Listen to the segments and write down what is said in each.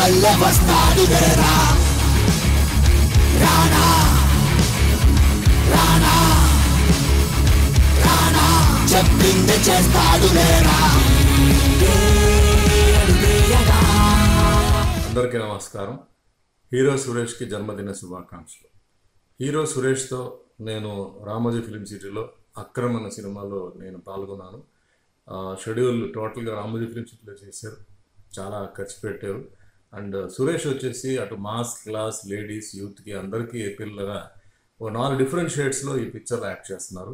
పల్లె వస్తాడు లేరా రానా రానా రానా చెప్పింది చేస్తాడు లేరా. అందరికీ నమస్కారం. హీరో సురేష్కి జన్మదిన శుభాకాంక్షలు. హీరో సురేష్తో నేను రామోజీ ఫిలిం సిటీలో అక్రమ్ అన్న సినిమాలో నేను పాల్గొన్నాను. షెడ్యూల్ టోటల్గా రామోజీ ఫిలిం సిటీలో చేశారు, చాలా ఖర్చు పెట్టారు. అండ్ సురేష్ వచ్చేసి అటు మాస్ క్లాస్ లేడీస్ యూత్కి అందరికీ పిల్లగా ఓ 4 డిఫరెంట్ షేడ్స్లో ఈ పిక్చర్లో యాక్ట్ చేస్తున్నారు.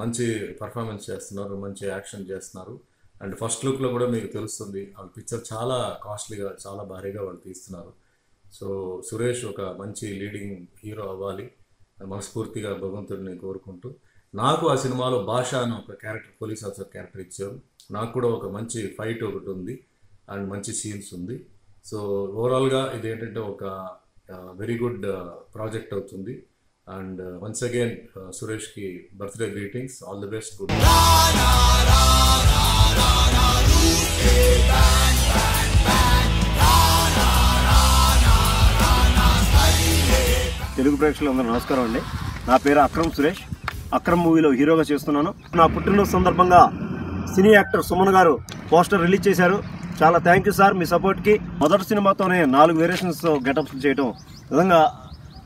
మంచి పర్ఫార్మెన్స్ చేస్తున్నారు, మంచి యాక్షన్ చేస్తున్నారు. అండ్ ఫస్ట్ లుక్లో కూడా మీకు తెలుస్తుంది ఆ పిక్చర్ చాలా కాస్ట్లీగా, చాలా భారీగా వాళ్ళు తీస్తున్నారు. సో సురేష్ ఒక మంచి లీడింగ్ హీరో అవ్వాలి మనస్ఫూర్తిగా భగవంతుడిని కోరుకుంటూ, నాకు ఆ సినిమాలో భాష అని ఒక క్యారెక్టర్, పోలీస్ ఆఫీసర్ క్యారెక్టర్ ఇచ్చారు. నాకు కూడా ఒక మంచి ఫైట్ ఒకటి ఉంది అండ్ మంచి సీన్స్ ఉంది. సో ఓవరాల్గా ఇది ఏంటంటే ఒక వెరీ గుడ్ ప్రాజెక్ట్ అవుతుంది. అండ్ వన్స్ అగైన్ సురేష్కి birthday greetings, all the best, good. Telugu ప్రేక్షకులందరూ నమస్కారం అండి. నా పేరు అక్రమ్ సురేష్. అక్రమ్ మూవీలో హీరోగా చేస్తున్నాను. నా పుట్టినరోజు సందర్భంగా సినీ యాక్టర్ సుమన్ గారు పోస్టర్ రిలీజ్ చేశారు. చాలా థ్యాంక్ యూ సార్ మీ సపోర్ట్కి. మొదటి సినిమాతోనే 4 వేరియేషన్స్తో గెటప్స్ చేయడం నిజంగా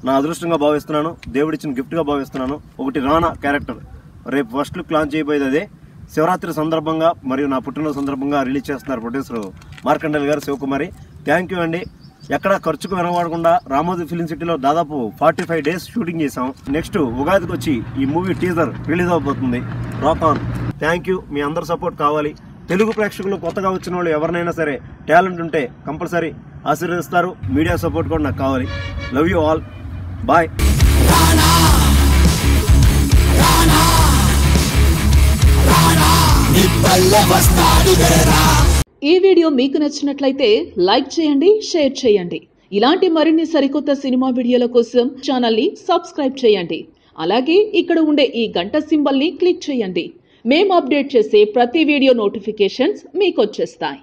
నా అదృష్టంగా భావిస్తున్నాను, దేవుడిచ్చిన గిఫ్ట్గా భావిస్తున్నాను. ఒకటి రానా క్యారెక్టర్ రేపు ఫస్ట్ లుక్ లాంచ్ చేయబోయేది అదే. శివరాత్రి సందర్భంగా మరియు నా పుట్టినరోజు సందర్భంగా రిలీజ్ చేస్తున్నారు ప్రొడ్యూసర్ మార్కండేల్ గారు, శివకుమారి. థ్యాంక్ యూ అండి. ఎక్కడా ఖర్చుకు వెనవాడకుండా రామోజీ ఫిలిం సిటీలో దాదాపు 45 డేస్ షూటింగ్ చేసాం. నెక్స్ట్ ఉగాదికి వచ్చి ఈ మూవీ టీజర్ రిలీజ్ అవబోతుంది. Rock on. Thank you. మీ అందరు సపోర్ట్ కావాలి. తెలుగు ప్రేక్షకులు కొత్తగా వచ్చిన వాళ్ళు ఎవరినైనా సరే టాలెంట్ ఉంటే కంపల్సరీ ఆశీర్వదిస్తారు. మీడియా సపోర్ట్ కూడా నాకు కావాలి. Love you all. బాయ్. ఈ వీడియో మీకు నచ్చినట్లయితే లైక్ చేయండి, షేర్ చేయండి. ఇలాంటి మరిన్ని సరికొత్త సినిమా వీడియోల కోసం ఛానల్ని సబ్స్క్రైబ్ చేయండి. అలాగే ఇక్కడ ఉండే ఈ గంట సింబల్ని క్లిక్ చేయండి. మేము అప్డేట్ చేసే ప్రతి వీడియో నోటిఫికేషన్స్ మీకు వచ్చేస్తాయి.